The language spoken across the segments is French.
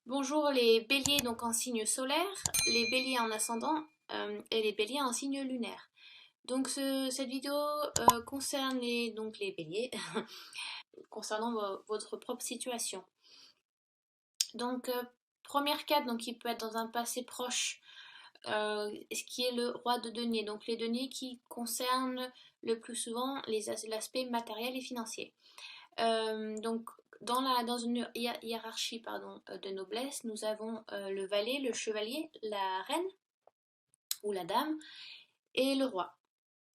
Bonjour les béliers donc en signe solaire, les béliers en ascendant et les béliers en signe lunaire. Donc cette vidéo concerne les béliers concernant votre propre situation. Donc première carte donc qui peut être dans un passé proche, ce qui est le roi de denier. Donc les deniers qui concernent le plus souvent l'aspect matériel et financier. Donc dans une hiérarchie de noblesse, nous avons le valet, le chevalier, la reine ou la dame et le roi.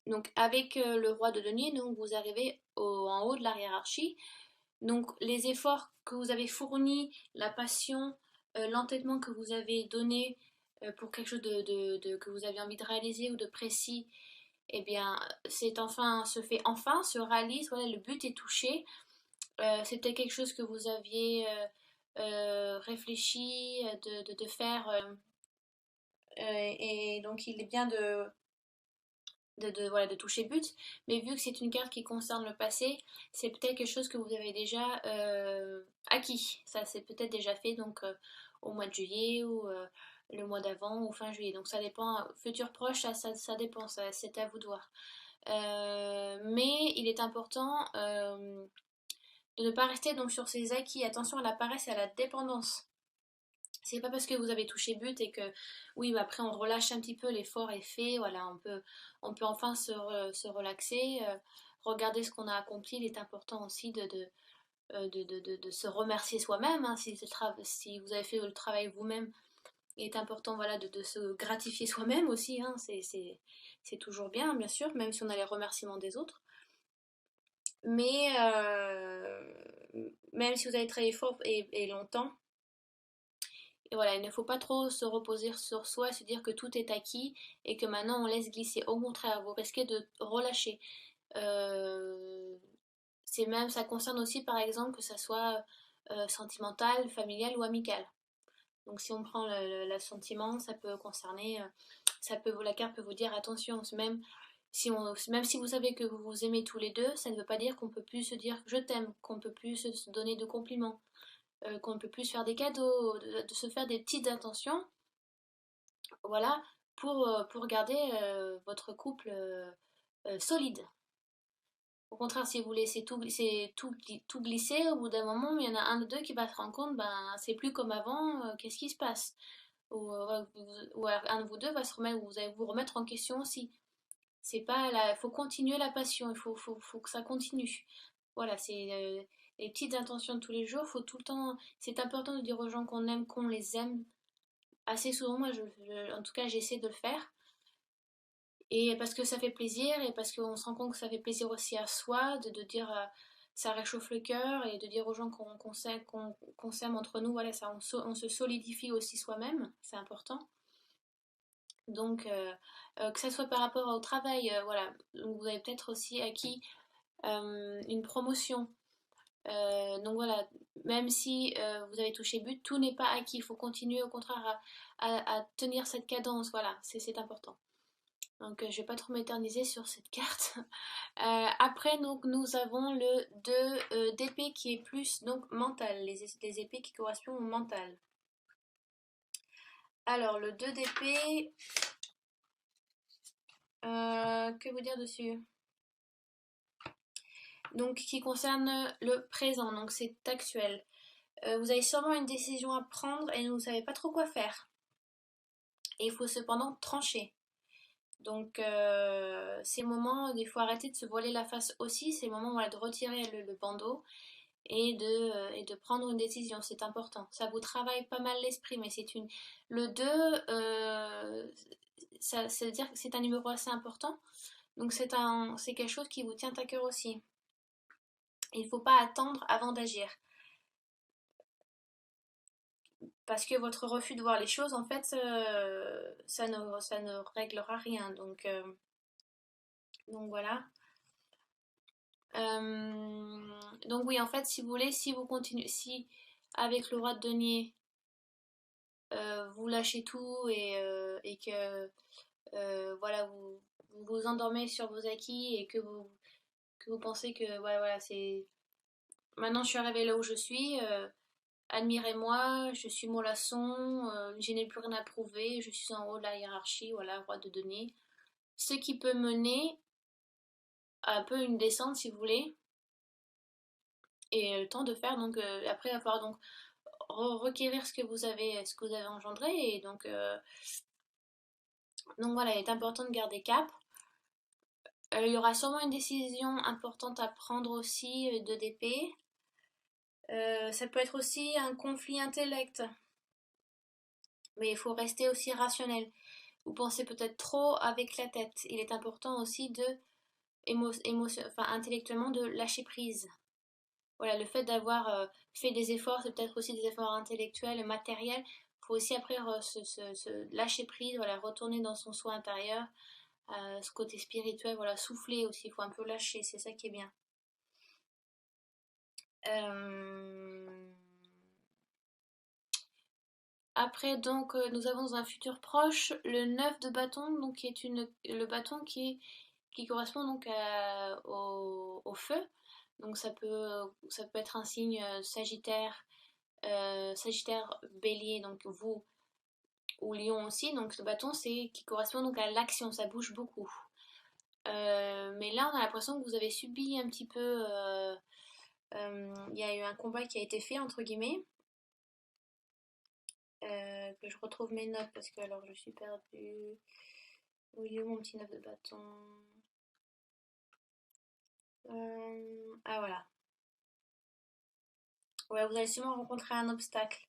Donc avec le roi de denier, donc vous arrivez en haut de la hiérarchie. Donc les efforts que vous avez fournis, la passion, l'entêtement que vous avez donné pour quelque chose que vous avez envie de réaliser ou de précis, eh bien se réalise, voilà, le but est touché. C'est peut-être quelque chose que vous aviez réfléchi de faire, et donc il est bien voilà, de toucher but, mais vu que c'est une carte qui concerne le passé, c'est peut-être quelque chose que vous avez déjà acquis. Ça c'est peut-être déjà fait donc au mois de juillet ou le mois d'avant ou fin juillet. Donc ça dépend, futur proche, ça dépend, c'est à vous de voir. Mais il est important de ne pas rester donc sur ses acquis. Attention à la paresse et à la dépendance. C'est pas parce que vous avez touché but et que oui, bah après on relâche un petit peu, l'effort est fait, voilà, on peut enfin se relaxer, regarder ce qu'on a accompli. Il est important aussi de se remercier soi-même, hein, si vous avez fait le travail vous-même. Il est important, voilà, de se gratifier soi-même aussi, hein, c'est toujours bien sûr, même si on a les remerciements des autres. Mais même si vous avez travaillé fort et longtemps, et voilà, il ne faut pas trop se reposer sur soi et se dire que tout est acquis et que maintenant on laisse glisser. Au contraire, vous risquez de relâcher. Euh, ça concerne aussi par exemple que ça soit sentimental, familial ou amical. Donc si on prend le sentiment, ça peut concerner, la carte peut vous dire attention, même si vous savez que vous vous aimez tous les deux, ça ne veut pas dire qu'on peut plus se dire je t'aime, qu'on peut plus se donner de compliments, qu'on ne peut plus se faire des cadeaux, de se faire des petites intentions, voilà, pour garder votre couple solide. Au contraire, si vous laissez tout glisser, au bout d'un moment, il y en a un de deux qui va se rendre compte, ben c'est plus comme avant, qu'est-ce qui se passe? Ou un de vous deux va vous allez vous remettre en question aussi. C'est pas il faut continuer la passion, faut que ça continue. Voilà, c'est les petites intentions de tous les jours, faut tout le temps. C'est important de dire aux gens qu'on aime, qu'on les aime. Assez souvent, moi, en tout cas, j'essaie de le faire. Et parce que ça fait plaisir, et parce qu'on se rend compte que ça fait plaisir aussi à soi, de dire ça réchauffe le cœur, et de dire aux gens qu'on s'aime entre nous, voilà, on se solidifie aussi soi-même, c'est important. Donc, que ça soit par rapport au travail, voilà, vous avez peut-être aussi acquis une promotion. Donc voilà, même si vous avez touché but, tout n'est pas acquis. Il faut continuer au contraire à tenir cette cadence. Voilà, c'est important. Donc je vais pas trop m'éterniser sur cette carte. Après, donc, nous avons le 2 d'épée qui est plus donc mental, les épées qui correspondent au mental. Alors, le 2 d'épée, que vous dire dessus? Donc, qui concerne le présent, donc c'est actuel. Vous avez sûrement une décision à prendre et vous ne savez pas trop quoi faire. Et il faut cependant trancher. Donc, ces moments, il faut arrêter de se voiler la face aussi. C'est le moment, voilà, de retirer le bandeau et de prendre une décision. C'est important. Ça vous travaille pas mal l'esprit, mais le 2, ça veut dire que c'est un numéro assez important. Donc, c'est quelque chose qui vous tient à cœur aussi. Il ne faut pas attendre avant d'agir. Parce que votre refus de voir les choses, en fait, ça ne réglera rien. Donc voilà. Donc oui, en fait, si vous voulez, si vous continuez, si avec le roi de denier, vous lâchez tout et que voilà, vous vous endormez sur vos acquis et que vous pensez que ouais, voilà, c'est maintenant je suis arrivée là où je suis. admirez-moi, je suis mollasson, je n'ai plus rien à prouver, je suis en haut de la hiérarchie, voilà, roi de denier. Ce qui peut mener à un peu une descente si vous voulez, et le temps de faire donc après avoir donc requérir ce que vous avez engendré, et donc voilà, il est important de garder cap. Il y aura sûrement une décision importante à prendre aussi de DP. Ça peut être aussi un conflit intellect, mais il faut rester aussi rationnel. Vous pensez peut-être trop avec la tête. Il est important aussi de enfin, intellectuellement de lâcher prise. Voilà, le fait d'avoir fait des efforts, c'est peut-être aussi des efforts intellectuels, matériels. Il faut aussi après se lâcher prise, voilà, retourner dans son soi intérieur, ce côté spirituel, voilà, souffler aussi, il faut un peu lâcher, c'est ça qui est bien. Après, donc, nous avons dans un futur proche le 9 de bâton, donc qui est le bâton qui correspond donc au feu. Donc ça peut être un signe Sagittaire, Sagittaire, Bélier, donc vous, ou Lion aussi. Donc ce bâton, c'est qui correspond donc à l'action, ça bouge beaucoup. Mais là, on a l'impression que vous avez subi un petit peu. Il y a eu un combat qui a été fait, entre guillemets. Que je retrouve mes notes parce que alors je suis perdue. Oui, mon petit 9 de bâton. Ah voilà. Ouais, vous allez sûrement rencontrer un obstacle.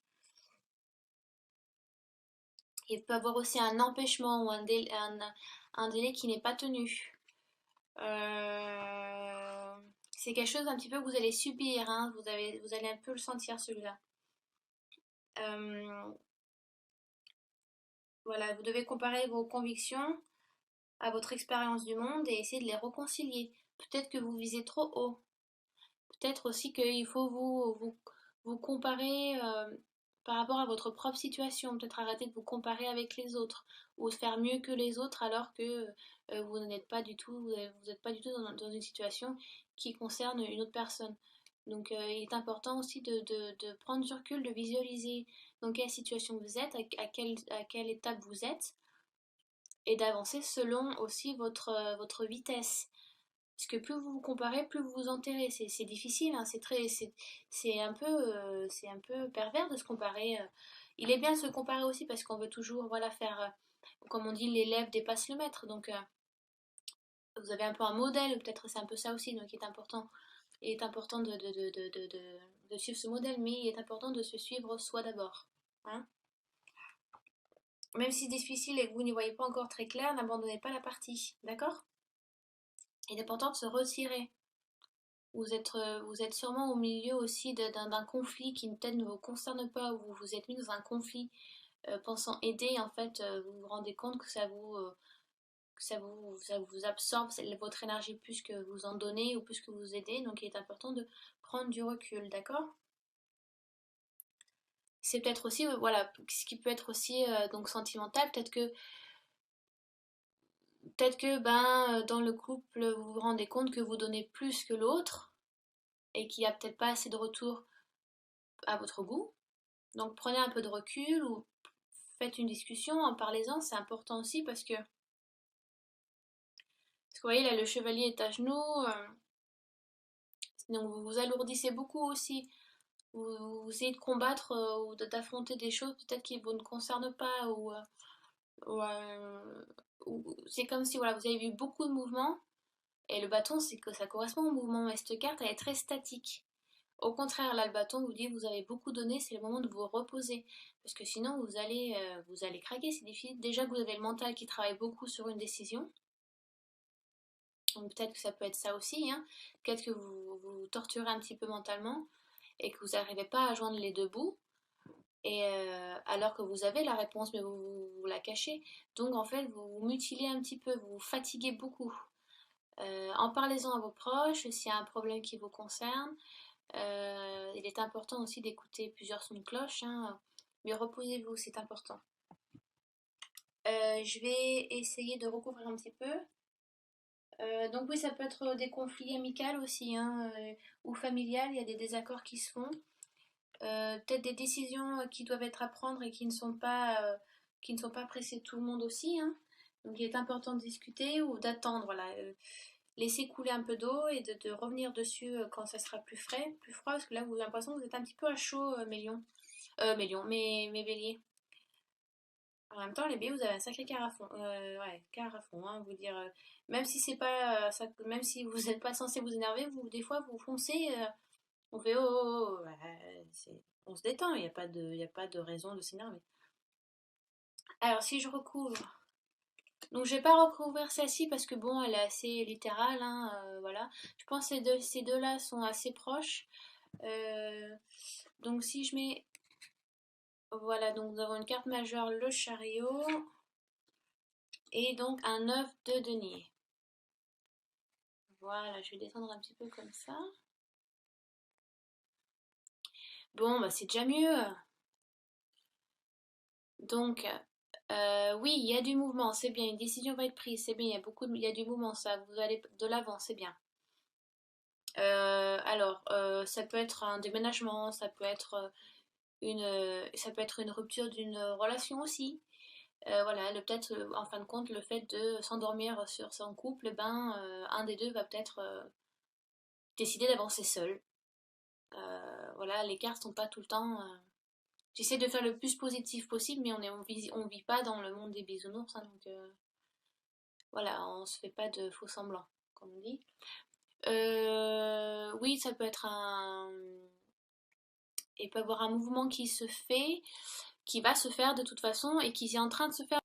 Il peut y avoir aussi un empêchement ou un délai qui n'est pas tenu. Euh, c'est quelque chose un petit peu que vous allez subir, hein. Vous allez un peu le sentir celui-là. Euh, voilà, vous devez comparer vos convictions à votre expérience du monde et essayer de les réconcilier. Peut-être que vous visez trop haut. Peut-être aussi qu'il faut vous comparer par rapport à votre propre situation. Peut-être arrêter de vous comparer avec les autres ou de faire mieux que les autres alors que vous n'êtes pas du tout, vous n'êtes pas du tout dans une situation qui concerne une autre personne. Donc il est important aussi de prendre du recul, de visualiser dans quelle situation vous êtes, à quelle étape vous êtes, et d'avancer selon aussi votre vitesse. Parce que plus vous vous comparez, plus vous vous enterrez. C'est difficile, hein, c'est un peu pervers de se comparer. Il est bien de se comparer aussi parce qu'on veut toujours, voilà, faire, comme on dit, l'élève dépasse le maître. Donc, vous avez un peu un modèle, peut-être c'est un peu ça aussi. Donc, il est important de suivre ce modèle, mais il est important de se suivre soi d'abord. Hein. Même si c'est difficile et que vous n'y voyez pas encore très clair, n'abandonnez pas la partie. D'accord? Il est important de se retirer. Vous êtes sûrement au milieu aussi d'un conflit qui peut-être ne vous concerne pas, ou vous vous êtes mis dans un conflit pensant aider, en fait, vous vous rendez compte que ça vous absorbe votre énergie plus que vous en donnez ou plus que vous aidez, donc il est important de prendre du recul, d'accord? C'est peut-être aussi, voilà, ce qui peut être aussi donc sentimental, peut-être que ben, dans le couple, vous vous rendez compte que vous donnez plus que l'autre et qu'il n'y a peut-être pas assez de retour à votre goût. Donc prenez un peu de recul ou faites une discussion, en parlez-en, c'est important aussi parce que vous voyez là le chevalier est à genoux, donc vous vous alourdissez beaucoup aussi. Vous essayez de combattre ou d'affronter des choses peut-être qui vous ne concernent pas ou, euh, c'est comme si voilà, vous avez vu beaucoup de mouvements et le bâton c'est que ça correspond au mouvement mais cette carte elle est très statique. Au contraire, là, le bâton vous dit que vous avez beaucoup donné, c'est le moment de vous reposer. Parce que sinon, vous allez craquer, c'est difficile. Déjà que vous avez le mental qui travaille beaucoup sur une décision. Donc peut-être que ça peut être ça aussi. Hein. Peut-être que vous vous torturez un petit peu mentalement et que vous n'arrivez pas à joindre les deux bouts. Et alors que vous avez la réponse, mais vous la cachez. Donc en fait, vous vous mutilez un petit peu, vous vous fatiguez beaucoup. En parlez-en à vos proches, s'il y a un problème qui vous concerne. Il est important aussi d'écouter plusieurs sons de cloche, hein, mais reposez-vous, c'est important. Je vais essayer de recouvrir un petit peu. Donc oui, ça peut être des conflits amicaux aussi, hein, ou familial, il y a des désaccords qui se font. peut-être des décisions qui doivent être à prendre et qui ne sont pas pressées de tout le monde aussi, hein. Donc il est important de discuter ou d'attendre, voilà, laisser couler un peu d'eau et de revenir dessus quand ça sera plus frais, plus froid, parce que là vous avez l'impression que vous êtes un petit peu à chaud, mes béliers. En même temps, les béliers, vous avez un sacré carafon, ouais, carafon, hein, vous dire, même si c'est pas, même si vous n'êtes pas censé vous énerver, vous, des fois, vous foncez, on fait oh, oh, oh, ouais, on se détend, il y a pas de raison de s'énerver. Alors, si je recouvre, donc je vais pas recouvrir celle-ci parce que bon, elle est assez littérale, hein, voilà. Je pense que ces deux-là sont assez proches. Euh, donc si je mets, voilà, donc nous avons une carte majeure, le chariot, et donc un 9 de denier. Voilà, je vais descendre un petit peu comme ça. Bon, bah c'est déjà mieux. Donc, oui, il y a du mouvement, c'est bien. Une décision va être prise, c'est bien. Il y a du mouvement, ça. Vous allez de l'avant, c'est bien. Ça peut être un déménagement, ça peut être une rupture d'une relation aussi. Voilà, peut-être en fin de compte, le fait de s'endormir sur son couple, un des deux va peut-être décider d'avancer seul. Voilà, les cartes sont pas tout le temps. J'essaie de faire le plus positif possible, mais on vit pas dans le monde des bisounours, hein, donc voilà, on se fait pas de faux semblants, comme on dit. Oui, ça peut être un. Il peut y avoir un mouvement qui se fait, qui va se faire de toute façon, et qui est en train de se faire.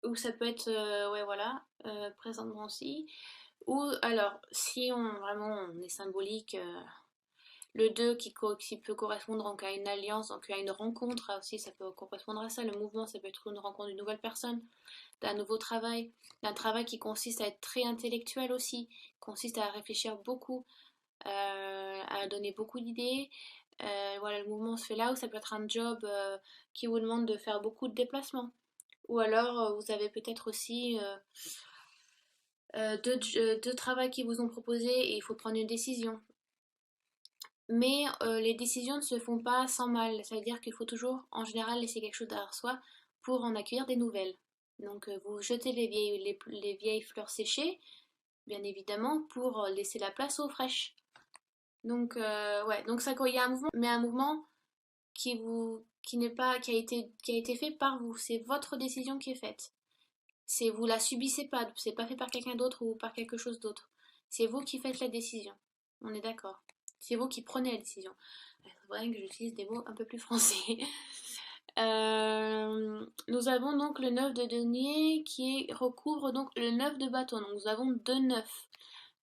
Ou ça peut être, ouais, voilà, présentement aussi. Ou alors, si on vraiment on est symbolique, le 2 qui peut correspondre donc à une alliance, donc à une rencontre aussi, ça peut correspondre à ça. Le mouvement, ça peut être une rencontre d'une nouvelle personne, d'un nouveau travail, d'un travail qui consiste à être très intellectuel aussi, consiste à réfléchir beaucoup, à donner beaucoup d'idées. Voilà, le mouvement se fait là, ou ça peut être un job qui vous demande de faire beaucoup de déplacements. Ou alors, vous avez peut-être aussi deux travails qui vous ont proposé et il faut prendre une décision. Mais les décisions ne se font pas sans mal. Ça veut dire qu'il faut toujours, en général, laisser quelque chose derrière soi pour en accueillir des nouvelles. Donc, vous jetez les vieilles fleurs séchées, bien évidemment, pour laisser la place aux fraîches. Donc, ouais, donc ça, quand il y a un mouvement, mais un mouvement qui n'est pas, qui a été fait par vous. C'est votre décision qui est faite. C'est vous la subissez pas, c'est pas fait par quelqu'un d'autre ou par quelque chose d'autre. C'est vous qui faites la décision. On est d'accord. C'est vous qui prenez la décision. Il faudrait que j'utilise des mots un peu plus français. Nous avons donc le 9 de denier recouvre donc le 9 de bâton. Donc nous avons deux 9.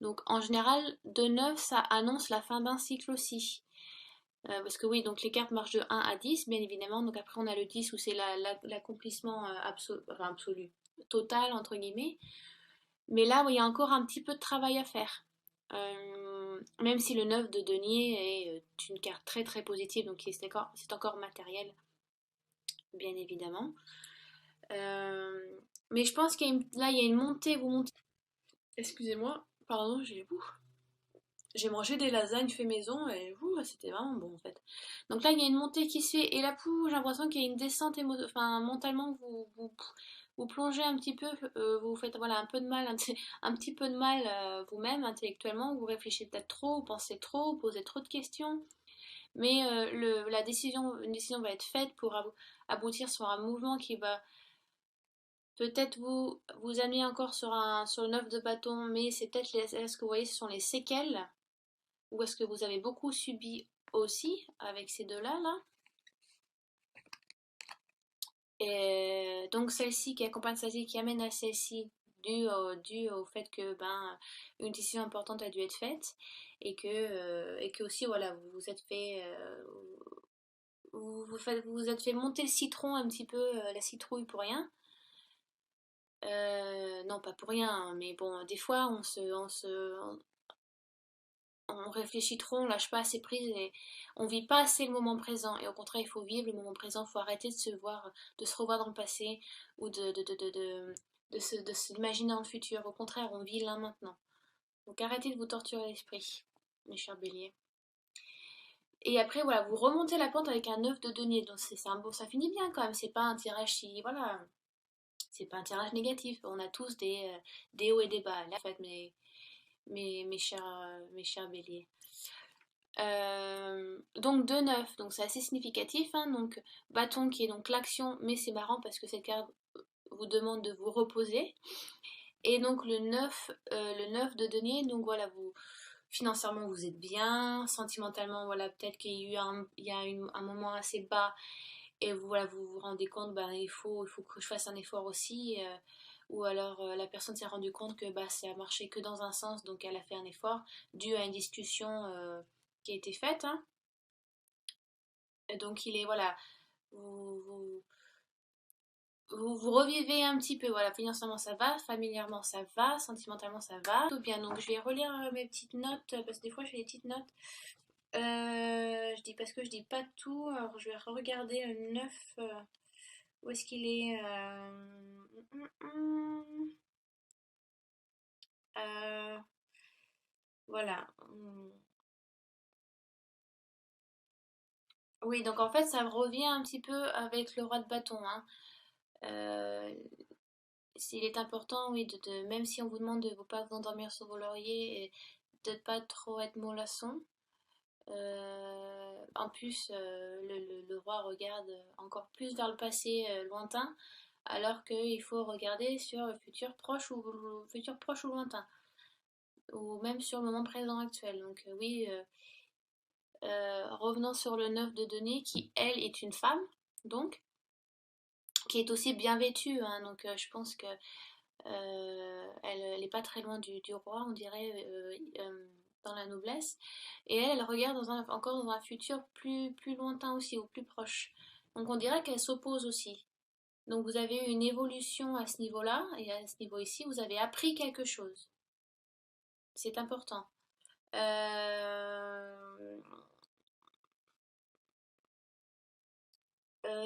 Donc en général, deux 9 ça annonce la fin d'un cycle aussi. Parce que oui, donc les cartes marchent de 1 à 10, bien évidemment. Donc après, on a le 10 où c'est l'accomplissement absolu, total, entre guillemets. Mais là, oui, il y a encore un petit peu de travail à faire. Même si le 9 de denier est une carte très très positive, donc c'est encore matériel, bien évidemment. Mais je pense là, il y a une montée, vous montez. Excusez-moi, pardon, j'ai mangé des lasagnes fait maison et c'était vraiment bon en fait. Donc là, il y a une montée qui se fait et là, j'ai l'impression qu'il y a une descente enfin, mentalement, vous plongez un petit peu, vous faites voilà, un peu de mal, un petit peu de mal vous-même intellectuellement, vous réfléchissez peut-être trop, vous pensez trop, vous posez trop de questions. Mais une décision va être faite pour aboutir sur un mouvement qui va peut-être vous amener encore sur le 9 de bâton, mais c'est peut-être ce que vous voyez, ce sont les séquelles ou est-ce que vous avez beaucoup subi aussi avec ces deux-là là? Et donc celle-ci qui accompagne celle-ci, qui amène à celle-ci, dû au fait que une décision importante a dû être faite et que aussi voilà vous vous êtes fait vous vous êtes fait monter le citron un petit peu la citrouille pour rien. Non pas pour rien, hein, mais bon des fois on réfléchit trop, on lâche pas assez prise et on vit pas assez le moment présent. Et au contraire, il faut vivre le moment présent, il faut arrêter de se revoir dans le passé ou de s'imaginer dans le futur. Au contraire, on vit là maintenant. Donc arrêtez de vous torturer l'esprit, mes chers béliers. Et après, voilà, vous remontez la pente avec un 9 de denier. Donc c'est un bon, ça finit bien quand même. C'est pas un tirage si, voilà, c'est pas un tirage négatif. On a tous des hauts et des bas. Là, en fait, mes chers béliers. Donc 2 9, donc c'est assez significatif, hein. Donc bâton qui est donc l'action, mais c'est marrant parce que cette carte vous demande de vous reposer. Et donc le 9 de denier, donc voilà, vous financièrement vous êtes bien, sentimentalement voilà, peut-être qu'il y a eu un moment assez bas et vous, voilà, vous vous rendez compte, ben, il faut que je fasse un effort aussi, ou alors la personne s'est rendue compte que bah, ça a marché que dans un sens, donc elle a fait un effort dû à une discussion qui a été faite, hein. Et donc il est, voilà, vous, vous, vous revivez un petit peu, voilà, financièrement ça va, familièrement ça va, sentimentalement ça va, tout bien. Donc je vais relire mes petites notes, parce que des fois je fais des petites notes. Je dis parce que je dis pas tout, alors je vais regarder le 9. Où est-ce qu'il est, euh, voilà. Oui, donc en fait, ça revient un petit peu avec le roi de bâton, hein. Euh, il est important, oui, même si on vous demande de ne pas vous endormir sur vos lauriers et de ne pas trop être mollasson. En plus, le roi regarde encore plus vers le passé lointain, alors qu'il faut regarder sur le futur proche ou lointain, ou même sur le moment présent actuel. Donc oui, revenons sur le 9 de denier, qui elle est une femme, donc, qui est aussi bien vêtue, hein. Donc je pense que elle n'est pas très loin du roi, on dirait, dans la noblesse. Et elle regarde encore dans un futur plus lointain aussi, ou plus proche. Donc on dirait qu'elle s'oppose aussi. Donc vous avez eu une évolution à ce niveau-là, et à ce niveau ici, vous avez appris quelque chose. C'est important. Euh,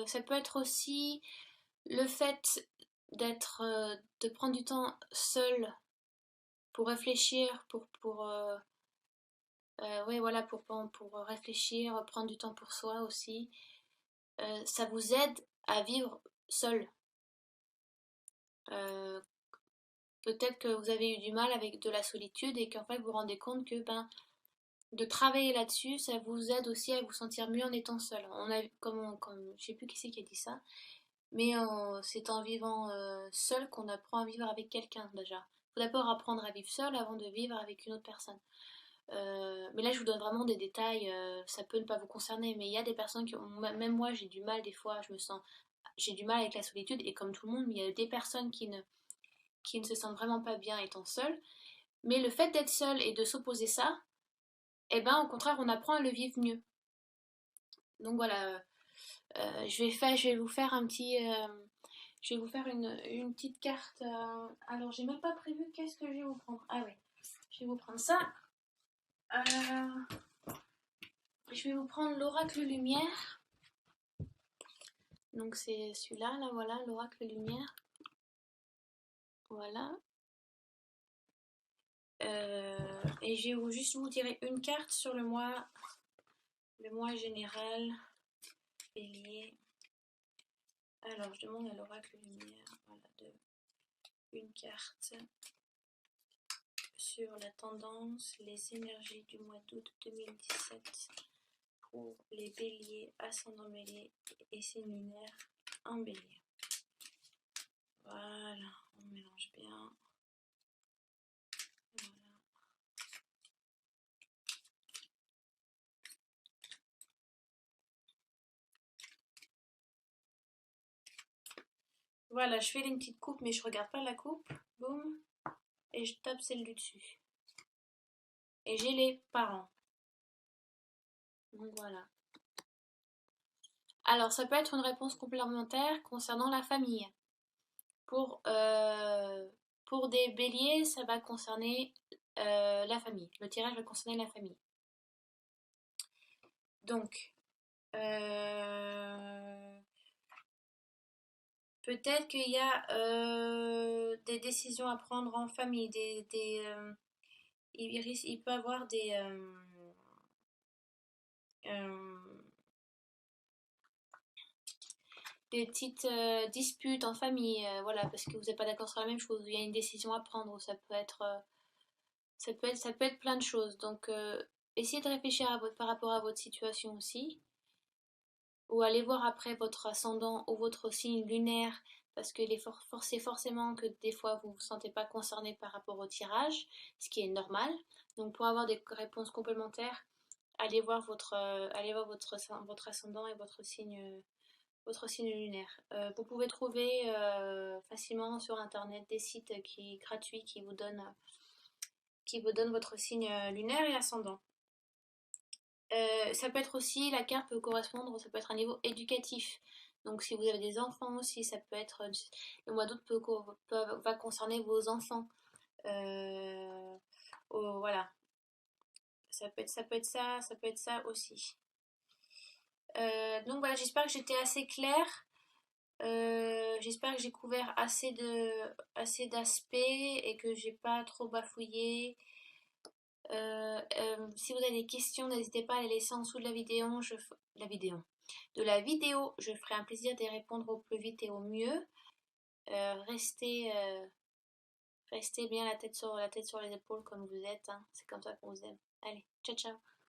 ça peut être aussi le fait de prendre du temps seul pour réfléchir, ouais, voilà, pour réfléchir, prendre du temps pour soi aussi. Ça vous aide à vivre seul. Euh, Peut-être que vous avez eu du mal avec de la solitude et qu'en fait vous vous rendez compte que ben, de travailler là-dessus, ça vous aide aussi à vous sentir mieux en étant seul. Je sais plus qui c'est qui a dit ça, mais c'est en vivant seul qu'on apprend à vivre avec quelqu'un déjà. Il faut d'abord apprendre à vivre seul avant de vivre avec une autre personne. Mais là, je vous donne vraiment des détails, ça peut ne pas vous concerner, mais il y a des personnes qui ont, même moi, j'ai du mal des fois, j'ai du mal avec la solitude, et comme tout le monde, il y a des personnes qui ne se sentent vraiment pas bien étant seules, mais le fait d'être seule et de s'opposer ça, eh ben, au contraire, on apprend à le vivre mieux. Donc voilà, je vais vous faire je vais vous faire une petite carte. Alors, j'ai même pas prévu qu'est-ce que je vais vous prendre. Ah oui, je vais vous prendre ça. Euh, je vais vous prendre l'oracle lumière. Donc c'est celui-là, là voilà, l'oracle lumière. Voilà. Et je vais juste vous tirer une carte sur le mois général, bélier. Alors je demande à l'oracle lumière, voilà, une carte sur la tendance, les énergies du mois d'août 2017 pour les béliers, ascendant bélier et séminaire en bélier. Voilà, on mélange bien. Voilà, je fais une petite coupe, mais je regarde pas la coupe. Boum. Et je tape celle du dessus. Et j'ai les parents. Donc voilà. Alors, ça peut être une réponse complémentaire concernant la famille. Pour, euh, pour des béliers, ça va concerner la famille. Le tirage va concerner la famille. Donc, peut-être qu'il y a des décisions à prendre en famille. Il peut y avoir Euh, des petites disputes en famille, voilà, parce que vous n'êtes pas d'accord sur la même chose, il y a une décision à prendre, ça peut être, ça peut être plein de choses. Donc, essayez de réfléchir par rapport à votre situation aussi, ou allez voir après votre ascendant ou votre signe lunaire, parce que c'est forcément que des fois vous ne vous sentez pas concerné par rapport au tirage, ce qui est normal. Donc, pour avoir des réponses complémentaires, allez voir votre ascendant et votre signe lunaire. Vous pouvez trouver facilement sur internet des sites gratuits qui vous donnent votre signe lunaire et ascendant. Ça peut être aussi, la carte peut correspondre, ça peut être un niveau éducatif. Donc si vous avez des enfants aussi, ça peut être, le mois d'août va concerner vos enfants. Voilà, ça peut être ça aussi. Donc voilà, j'espère que j'étais assez claire. J'espère que j'ai couvert assez d'aspects et que j'ai pas trop bafouillé. Si vous avez des questions, n'hésitez pas à les laisser en dessous de la vidéo. De la vidéo, je ferai un plaisir d'y répondre au plus vite et au mieux. Restez bien la tête sur les épaules comme vous êtes, hein. C'est comme ça qu'on vous aime. Allez, ciao ciao.